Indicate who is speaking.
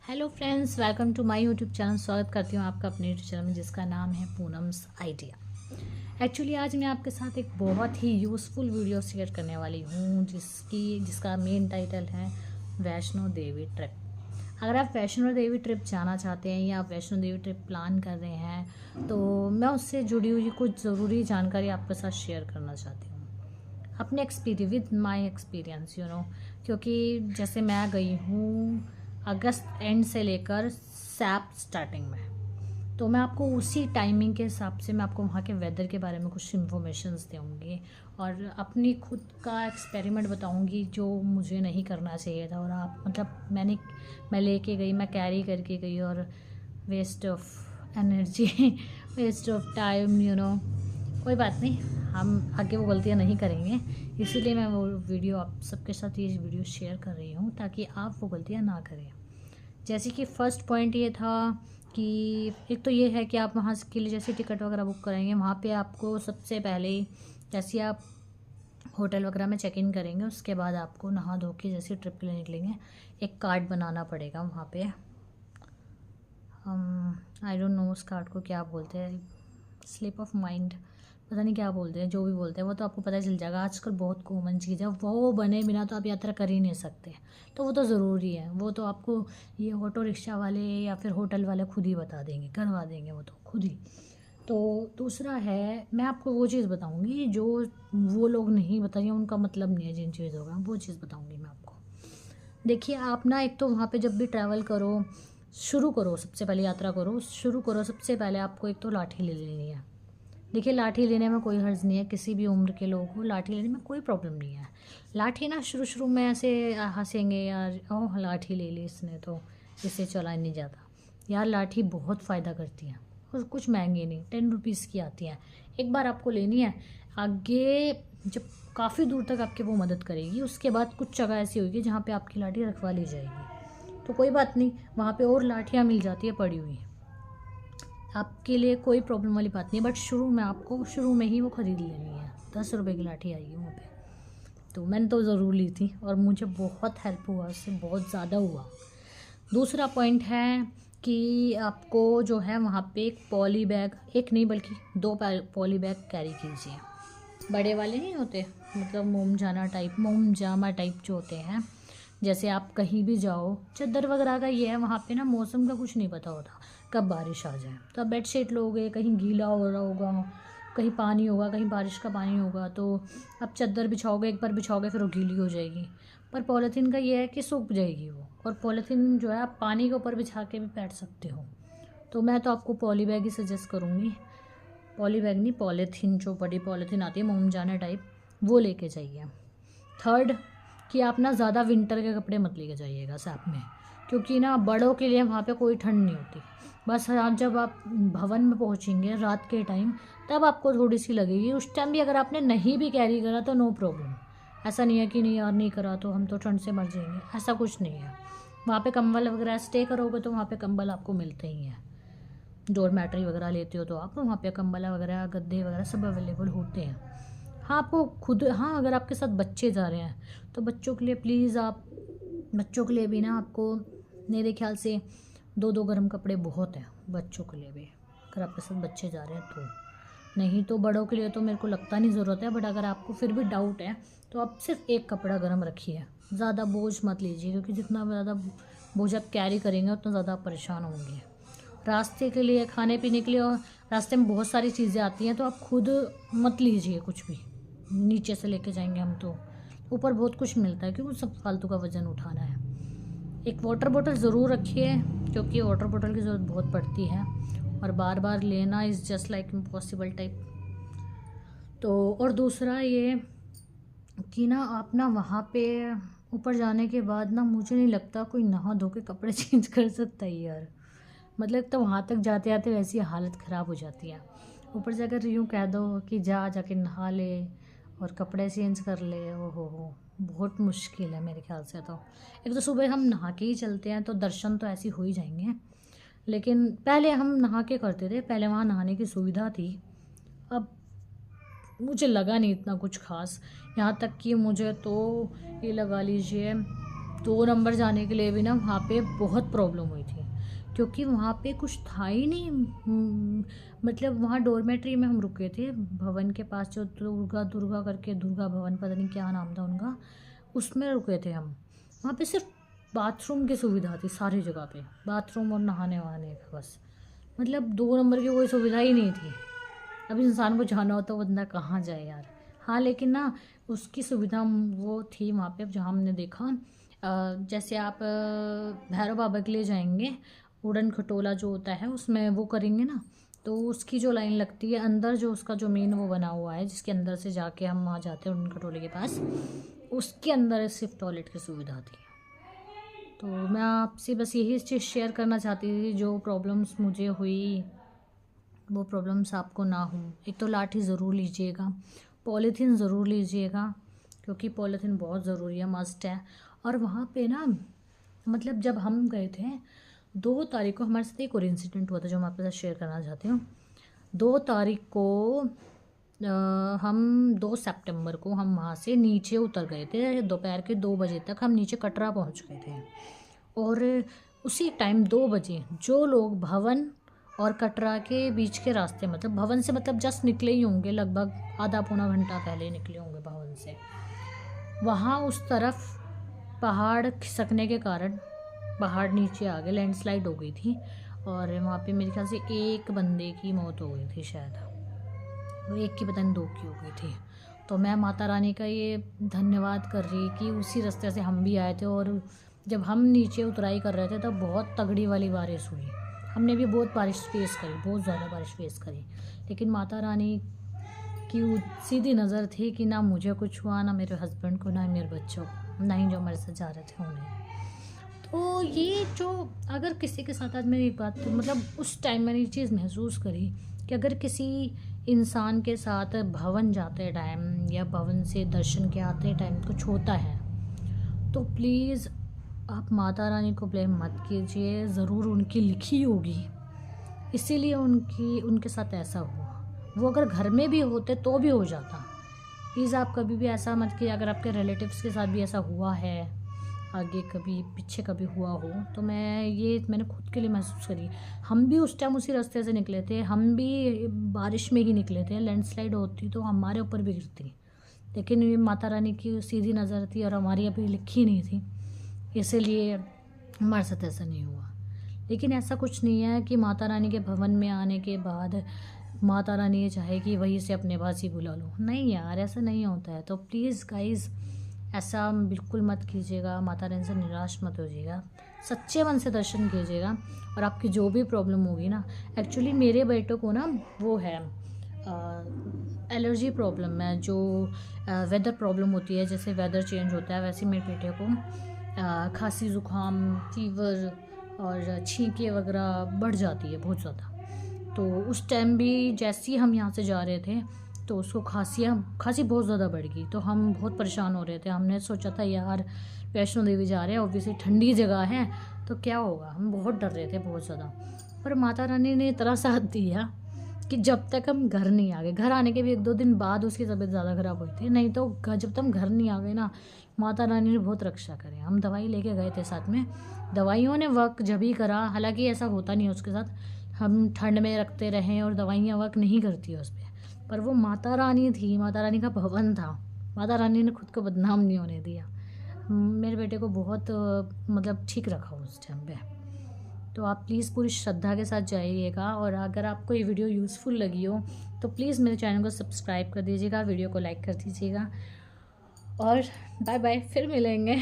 Speaker 1: Hello friends, welcome to my YouTube channel. स्वागत करती हूँ आपका अपने यूट्यूब चैनल में जिसका नाम है पूनम्स आइडिया। एक्चुअली आज मैं आपके साथ एक बहुत ही यूज़फुल वीडियो शेयर करने वाली हूँ जिसका मेन टाइटल है वैष्णो देवी ट्रिप। अगर आप वैष्णो देवी ट्रिप जाना चाहते हैं या आप वैष्णो देवी ट्रिप प्लान कर रहे हैं तो मैं उससे जुड़ी हुई कुछ ज़रूरी जानकारी आपके साथ शेयर करना चाहती हूँ अपने एक्सपीरियंस विद माय एक्सपीरियंस क्योंकि जैसे मैं गई हूँ अगस्त एंड से लेकर सैप स्टार्टिंग में, तो मैं आपको उसी टाइमिंग के हिसाब से मैं आपको वहाँ के वेदर के बारे में कुछ इन्फॉर्मेशंस दूँगी और अपनी खुद का एक्सपेरिमेंट बताऊँगी जो मुझे नहीं करना चाहिए था। और आप मैं लेके गई, मैं कैरी करके गई और waste of energy waste of time कोई बात नहीं, हम आगे वो गलतियाँ नहीं करेंगे। इसीलिए मैं वो वीडियो आप सबके साथ ये वीडियो शेयर कर रही हूँ ताकि आप वो गलतियाँ ना करें। जैसे कि फ़र्स्ट पॉइंट ये था कि एक तो ये है कि आप वहाँ के लिए जैसे टिकट वगैरह बुक कराएंगे वहाँ पे आपको सबसे पहले ही जैसे आप होटल वगैरह में चेक इन करेंगे उसके बाद आपको नहा धो के जैसे ट्रिप के लिए निकलेंगे एक कार्ड बनाना पड़ेगा वहाँ पे। आई डोंट नो उस कार्ड को क्या बोलते हैं, स्लिप ऑफ माइंड, पता नहीं क्या बोलते हैं, जो भी बोलते हैं वो तो आपको पता चल जाएगा। आजकल बहुत कॉमन चीज़ है, वो बने बिना तो आप यात्रा कर ही नहीं सकते, तो वो तो ज़रूरी है। वो तो आपको ये ऑटो रिक्शा वाले या फिर होटल वाले खुद ही बता देंगे, करवा देंगे वो तो खुद ही। तो दूसरा है, मैं आपको वो चीज़ बताऊंगी जो वो लोग नहीं बताइए, उनका मतलब नहीं है जिन चीज़ों का, वो चीज़ बताऊंगी मैं आपको। देखिए आप ना, एक तो वहाँ पे जब भी ट्रैवल करो, शुरू करो, सबसे पहले यात्रा करो, शुरू करो, सबसे पहले आपको एक तो लाठी ले लेनी है। देखिए लाठी लेने में कोई हर्ज नहीं है, किसी भी उम्र के लोग को लाठी लेने में कोई प्रॉब्लम नहीं है। लाठी ना शुरू शुरू में ऐसे हंसेंगे, यार ओह लाठी ले ली इसने तो इससे चला नहीं जाता। यार लाठी बहुत फ़ायदा करती है और कुछ महंगी नहीं, 10 रुपीज़ की आती है। एक बार आपको लेनी है, आगे जब काफ़ी दूर तक आपकी वो मदद करेगी। उसके बाद कुछ जगह ऐसी होगी जहाँ पे आपकी लाठी रखवा ली जाएगी, तो कोई बात नहीं, वहाँ पे और लाठियाँ मिल जाती है पड़ी हुई, आपके लिए कोई प्रॉब्लम वाली बात नहीं है। बट शुरू में ही वो ख़रीद लेनी है। 10 रुपये की लाठी आएगी वहाँ पे, तो मैंने तो ज़रूर ली थी और मुझे बहुत हेल्प हुआ, उससे बहुत ज़्यादा हुआ। दूसरा पॉइंट है कि आपको जो है वहाँ पे एक पॉली बैग, एक नहीं बल्कि 2 पॉली बैग कैरी कीजिए। बड़े वाले नहीं होते, मतलब मोम जामा टाइप जो होते हैं। जैसे आप कहीं भी जाओ, चादर वगैरह का ये है वहाँ पे ना, मौसम का कुछ नहीं पता होता कब बारिश आ जाए, तो आप बेडशीट लोगे, कहीं गीला हो रहा होगा, कहीं पानी होगा, कहीं बारिश का पानी होगा, तो आप चादर बिछाओगे, एक बार बिछाओगे फिर वो गीली हो जाएगी। पर पॉलीथीन का ये है कि सूख जाएगी वो, और पॉलीथीन जो है आप पानी के ऊपर बिछा के भी बैठ सकते हो। तो मैं तो आपको पॉली बैग ही सजेस्ट करूँगी। पॉली बैग नहीं, पॉलीथीन, जो बड़ी पॉलीथीन आती है मोमजाना टाइप, वो लेके जाइए। थर्ड कि आप ना ज़्यादा विंटर के कपड़े मत लेके जाइएगा साथ में, क्योंकि ना बड़ों के लिए वहाँ पे कोई ठंड नहीं होती। बस आप जब आप भवन में पहुँचेंगे रात के टाइम, तब आपको थोड़ी सी लगेगी। उस टाइम भी अगर आपने नहीं भी कैरी करा तो नो प्रॉब्लम। ऐसा नहीं है कि नहीं यार नहीं करा तो हम तो ठंड से मर जाएंगे, ऐसा कुछ नहीं है। वहाँ पे कंबल वगैरह स्टे करोगे तो वहाँ पे कंबल आपको मिलते ही हैं। डोरमैट्री वगैरह लेते हो तो आप वहाँ पे कंबल वगैरह, गद्दे वगैरह सब अवेलेबल होते हैं। हाँ आपको खुद, हाँ अगर आपके साथ बच्चे जा रहे हैं तो बच्चों के लिए प्लीज़ आप, बच्चों के लिए भी ना आपको मेरे ख्याल से 2-2 गर्म कपड़े बहुत हैं बच्चों के लिए भी, अगर आपके साथ बच्चे जा रहे हैं तो। नहीं तो बड़ों के लिए तो मेरे को लगता नहीं ज़रूरत है, बट अगर आपको फिर भी डाउट है तो आप सिर्फ एक कपड़ा गर्म रखिए, ज़्यादा बोझ मत लीजिए, क्योंकि जितना ज़्यादा बोझ आप कैरी करेंगे उतना ज़्यादा आप परेशान होंगे। रास्ते के लिए, खाने पीने के लिए, और रास्ते में बहुत सारी चीज़ें आती हैं तो आप खुद मत लीजिए कुछ भी, नीचे से लेके जाएंगे हम तो, ऊपर बहुत कुछ मिलता है क्योंकि सब फालतू का वज़न उठाना है। एक वाटर बोतल ज़रूर रखिए, क्योंकि वाटर बोतल की ज़रूरत बहुत पड़ती है और बार बार लेना is just like impossible type. तो और दूसरा ये कि ना आप ना वहाँ पे ऊपर जाने के बाद ना, मुझे नहीं लगता कोई नहा धो के कपड़े चेंज कर सकता है यार। मतलब तो वहाँ तक जाते आते वैसी हालत ख़राब हो जाती है, ऊपर जाकर यूँ कह दो कि जाके नहा ले और कपड़े चेंज कर ले, ओ हो, बहुत मुश्किल है मेरे ख्याल से। तो एक तो सुबह हम नहा के ही चलते हैं तो दर्शन तो ऐसे हो ही जाएंगे, लेकिन पहले हम नहा के करते थे, पहले वहाँ नहाने की सुविधा थी। अब मुझे लगा नहीं इतना कुछ खास, यहाँ तक कि मुझे तो ये लगा लीजिए 2 नंबर जाने के लिए भी ना वहाँ पे बहुत प्रॉब्लम हुई थी, क्योंकि वहाँ पे कुछ था ही नहीं। मतलब वहाँ डॉर्मेट्री में हम रुके थे भवन के पास, जो दुर्गा करके, दुर्गा भवन पता नहीं क्या नाम था उनका, उसमें रुके थे हम। वहाँ पे सिर्फ बाथरूम की सुविधा थी सारी जगह पे, बाथरूम और नहाने वहाने का बस। मतलब 2 नंबर की कोई सुविधा ही नहीं थी। अब इंसान को जाना हो तो बंदा कहाँ जाए यार। हाँ लेकिन ना उसकी सुविधा वो थी वहाँ पे जहाँ हमने देखा। जैसे आप भैरव बाबा के लिए जाएंगे, उड़न खटोला जो होता है उसमें वो करेंगे ना, तो उसकी जो लाइन लगती है अंदर, जो उसका जो मेन वो बना हुआ है जिसके अंदर से जाके हम वहाँ जाते हैं उड़न खटोले के पास, उसके अंदर सिर्फ टॉयलेट की सुविधा थी। तो मैं आपसे बस यही चीज़ शेयर करना चाहती थी, जो प्रॉब्लम्स मुझे हुई वो प्रॉब्लम्स आपको ना हो। एक तो लाठी ज़रूर लीजिएगा, पॉलीथीन ज़रूर लीजिएगा, क्योंकि पॉलीथीन बहुत ज़रूरी है, मस्ट है। और वहाँ पे ना मतलब जब हम गए थे 2 तारीख को, हमारे साथ एक और इंसिडेंट हुआ था जो मैं आपके साथ शेयर करना चाहती हूँ। 2 तारीख को हम 2 सितंबर को हम वहाँ से नीचे उतर गए थे। दोपहर के 2 बजे तक हम नीचे कटरा पहुँच गए थे। और उसी टाइम 2 बजे जो लोग भवन और कटरा के बीच के रास्ते, मतलब भवन से मतलब जस्ट निकले ही होंगे, लगभग आधा पौना घंटा पहले निकले होंगे भवन से, वहाँ उस तरफ पहाड़ खिसकने के कारण पहाड़ नीचे आ गए, लैंडस्लाइड हो गई थी। और वहाँ पे मेरे ख्याल से एक बंदे की मौत हो गई थी शायद, वो एक की पता नहीं 2 की हो गई थी। तो मैं माता रानी का ये धन्यवाद कर रही कि उसी रास्ते से हम भी आए थे, और जब हम नीचे उतराई कर रहे थे तब बहुत तगड़ी वाली बारिश हुई। हमने भी बहुत बारिश फेस करी, बहुत ज़्यादा बारिश फेस करी, लेकिन माता रानी की सीधी नज़र थी कि ना मुझे कुछ हुआ, ना मेरे हस्बैंड को, ना मेरे बच्चों को, ना ही जो मेरे साथ जा रहे थे उन्हें। तो ये जो अगर किसी के साथ, आज मेरी एक बात, तो मतलब उस टाइम मैंने ये चीज़ महसूस करी कि अगर किसी इंसान के साथ भवन जाते टाइम या भवन से दर्शन के आते टाइम कुछ होता है, तो प्लीज़ आप माता रानी को ब्लेम मत कीजिए। ज़रूर उनकी लिखी होगी, इसीलिए उनके साथ ऐसा हुआ। वो अगर घर में भी होते तो भी हो जाता। प्लीज़ आप कभी भी ऐसा मत कीजिए। अगर आपके रिलेटिव्स के साथ भी ऐसा हुआ है, आगे कभी पीछे कभी हुआ हो, तो मैंने खुद के लिए महसूस करी। हम भी उस टाइम उसी रास्ते से निकले थे, हम भी बारिश में ही निकले थे। लैंडस्लाइड होती तो हमारे ऊपर भी गिरती, लेकिन ये माता रानी की सीधी नज़र थी और हमारी अभी लिखी नहीं थी, इसीलिए हमारे साथ ऐसा नहीं हुआ। लेकिन ऐसा कुछ नहीं है कि माता रानी के भवन में आने के बाद माता रानी ये चाहे कि वहीं से अपने पास ही बुला लो। नहीं यार, ऐसा नहीं होता है। तो प्लीज़ गाइज़ ऐसा बिल्कुल मत कीजिएगा, माता रानी से निराश मत होइएगा, सच्चे मन से दर्शन कीजिएगा। और आपकी जो भी प्रॉब्लम होगी ना, एक्चुअली मेरे बेटे को ना वो है एलर्जी प्रॉब्लम है, जो वेदर प्रॉब्लम होती है, जैसे वेदर चेंज होता है वैसे मेरे बेटे को खांसी ज़ुकाम फीवर और छींके वगैरह बढ़ जाती है बहुत ज़्यादा। तो उस टाइम भी जैसे ही हम यहाँ से जा रहे थे तो उसको खांसी बहुत ज़्यादा बढ़ गई। तो हम बहुत परेशान हो रहे थे। हमने सोचा था यार वैष्णो देवी जा रहे हैं, ऑब्वियसली ठंडी जगह है तो क्या होगा, हम बहुत डर रहे थे बहुत ज़्यादा। पर माता रानी ने इतना साथ दिया कि जब तक हम घर नहीं आ गए, घर आने के भी 1-2 दिन बाद उसकी तबीयत ज़्यादा ख़राब हुई थी, नहीं तो जब तक हम घर नहीं आ गए ना, माता रानी ने बहुत रक्षा करी। हम दवाई लेके गए थे साथ में, दवाइयों ने वर्क जब ही करा। हालांकि ऐसा होता नहीं है उसके साथ, हम ठंड में रखते रहें और दवाइयाँ वर्क नहीं करती है उस पर वो माता रानी थी, माता रानी का भवन था, माता रानी ने खुद को बदनाम नहीं होने दिया। मेरे बेटे को बहुत मतलब ठीक रखा उस टाइम पे। तो आप प्लीज़ पूरी श्रद्धा के साथ जाइएगा। और अगर आपको ये वीडियो यूज़फुल लगी हो तो प्लीज़ मेरे चैनल को सब्सक्राइब कर दीजिएगा, वीडियो को लाइक कर दीजिएगा। और बाय बाय, फिर मिलेंगे।